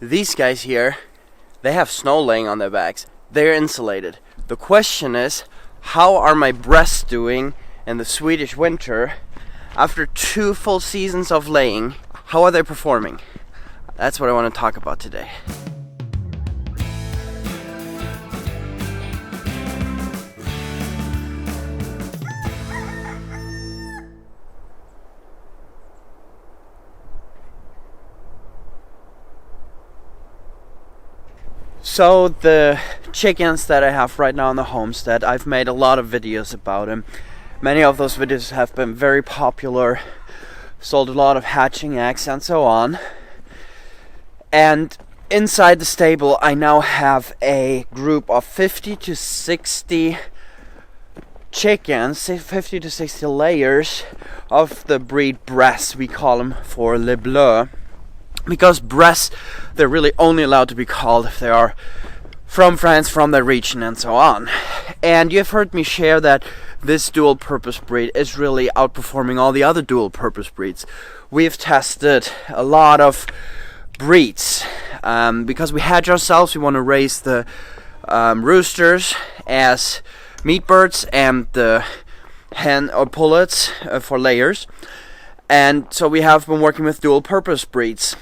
These guys here, they have snow laying on their backs. They're insulated. The question is, how are my Bresse doing in the Swedish winter after 2 full seasons of laying? How are they performing? That's what I want to talk about today. So the chickens that I have right now in the homestead, I've made a lot of videos about them. Many of those videos have been very popular, sold a lot of hatching eggs and so on. And inside the stable I now have a group of 50 to 60 chickens, 50 to 60 layers of the breed Bresse. We call them for Le Bleu. Because Bresse, they're really only allowed to be called if they are from France, from the region and so on. And you've heard me share that this dual purpose breed is really outperforming all the other dual purpose breeds. We've tested a lot of breeds because we hatch ourselves. We want to raise the roosters as meat birds and the hen or pullets for layers. And so we have been working with dual purpose breeds.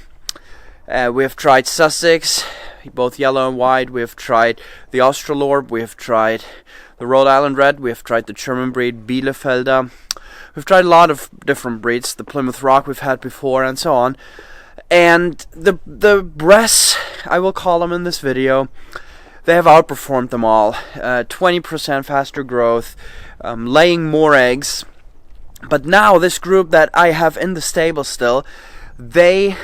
We have tried Sussex, both yellow and white. We have tried the Australorp. We have tried the Rhode Island Red. We have tried the German breed Bielefelder. We've tried a lot of different breeds. The Plymouth Rock we've had before and so on. And the Bresse, I will call them in this video, they have outperformed them all. 20% faster growth, laying more eggs. But now this group that I have in the stable still, they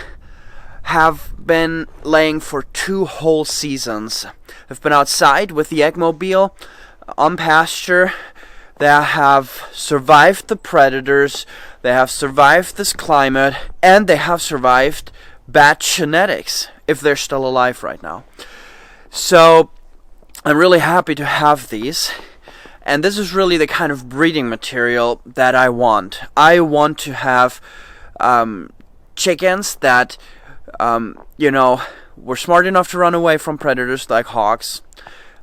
have been laying for 2 whole seasons. They've been outside with the eggmobile, on pasture. They have survived the predators, they have survived this climate, and they have survived bad genetics, if they're still alive right now. So I'm really happy to have these. And this is really the kind of breeding material that I want. I want to have chickens that, were smart enough to run away from predators like hawks,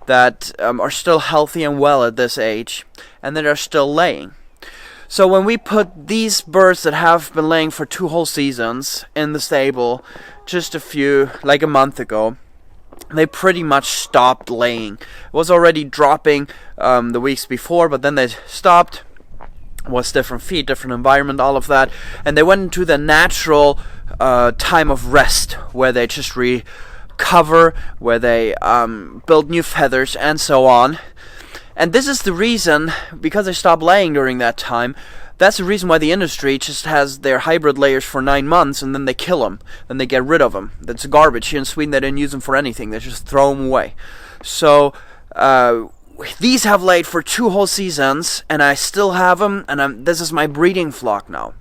that are still healthy and well at this age, and that are still laying. So when we put these birds that have been laying for 2 whole seasons in the stable, just like a month ago, they pretty much stopped laying. It was already dropping the weeks before, but then they stopped. It was different feed, different environment, all of that. And they went into the natural time of rest, where they just recover, where they build new feathers and so on. And this is the reason, because they stopped laying during that time, that's the reason why the industry just has their hybrid layers for 9 months and then they kill them. Then they get rid of them. That's garbage. Here in Sweden they didn't use them for anything. They just throw them away. So these have laid for 2 whole seasons and I still have them, and this is my breeding flock now.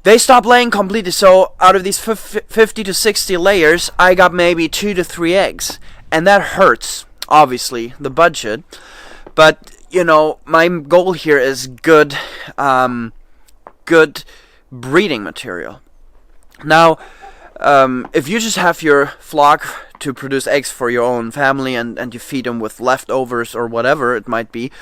They stopped laying completely, so out of these 50 to 60 layers I got maybe 2 to 3 eggs. And that hurts, obviously, the budget. But my goal here is good breeding material. Now, if you just have your flock to produce eggs for your own family and you feed them with leftovers or whatever it might be,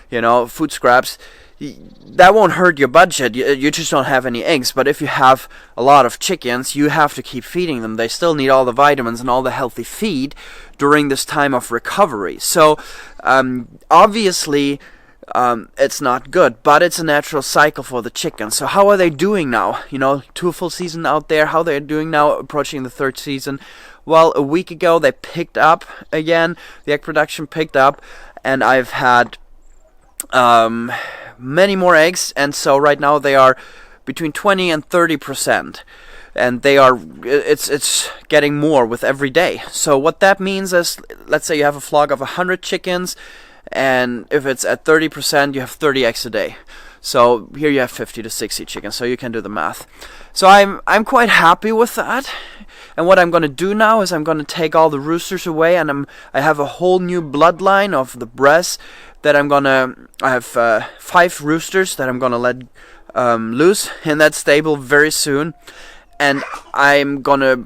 food scraps, that won't hurt your budget. You just don't have any eggs. But if you have a lot of chickens, you have to keep feeding them. They still need all the vitamins and all the healthy feed during this time of recovery. So obviously it's not good, but it's a natural cycle for the chickens. So how are they doing now? 2 full season out there. How they're doing now, approaching the 3rd season? Well, a week ago they picked up again. The egg production picked up, and I've had many more eggs, and so right now they are between 20 and 30%, and it's getting more with every day. So what that means is, let's say you have a flock of 100 chickens, and if it's at 30%, you have 30 eggs a day. So here you have 50 to 60 chickens, so you can do the math. So I'm quite happy with that. And what I'm going to do now is I'm going to take all the roosters away, and I have a whole new bloodline of the Bresse that I have 5 roosters that I'm going to let loose in that stable very soon. And I'm going to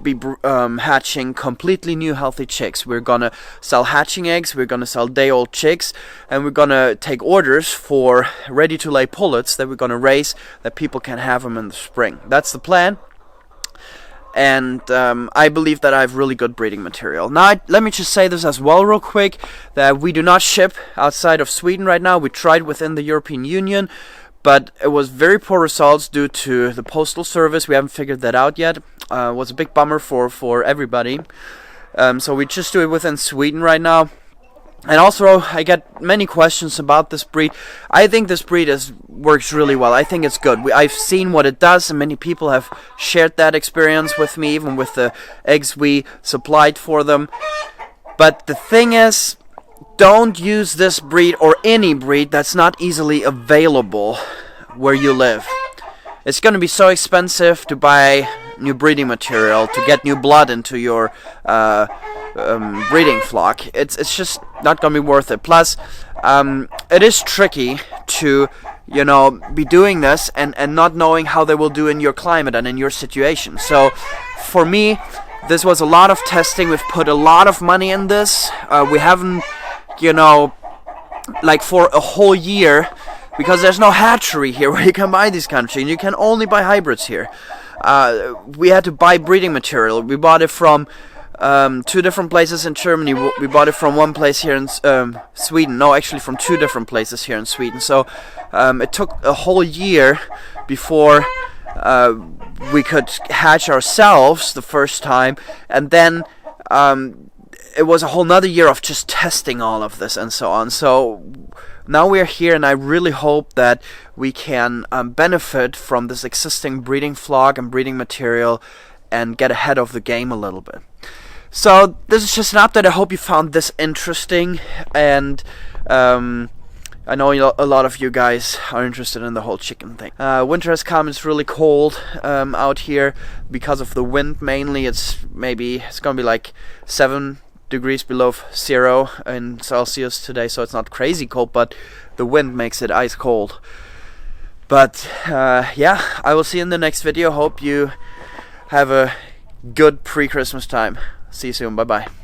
be hatching completely new healthy chicks. We're gonna sell hatching eggs, we're gonna sell day-old chicks, and we're gonna take orders for ready-to-lay pullets that we're gonna raise, that people can have them in the spring. That's the plan. And I believe that I have really good breeding material. Now, let me just say this as well real quick, that we do not ship outside of Sweden right now. We tried within the European Union, but it was very poor results due to the postal service. We haven't figured that out yet. It was a big bummer for everybody. So we just do it within Sweden right now. And also, I get many questions about this breed. I think this breed works really well. I think it's good. I've seen what it does, and many people have shared that experience with me, even with the eggs we supplied for them. But the thing is, don't use this breed or any breed that's not easily available where you live. It's going to be so expensive to buy new breeding material, to get new blood into your breeding flock. It's just not going to be worth it. Plus, it is tricky to, be doing this and not knowing how they will do in your climate and in your situation. So, for me, this was a lot of testing. We've put a lot of money in this. We haven't, like for a whole year, because there's no hatchery here where you can buy these kind of chickens. You can only buy hybrids here. We had to buy breeding material. We bought it from 2 different places in Germany. We bought it from one place here in Sweden. No, actually from 2 different places here in Sweden. So it took a whole year before we could hatch ourselves the first time, and then it was a whole nother year of just testing all of this and so on. So now we're here, and I really hope that we can benefit from this existing breeding flock and breeding material and get ahead of the game a little bit. So this is just an update. I hope you found this interesting, and I know a lot of you guys are interested in the whole chicken thing. Winter has come. It's really cold out here because of the wind mainly. It's gonna be like 7 degrees below 0 in Celsius today, so it's not crazy cold, but the wind makes it ice cold. But yeah, I will see you in the next video. Hope you have a good pre-Christmas time. See you soon. Bye bye.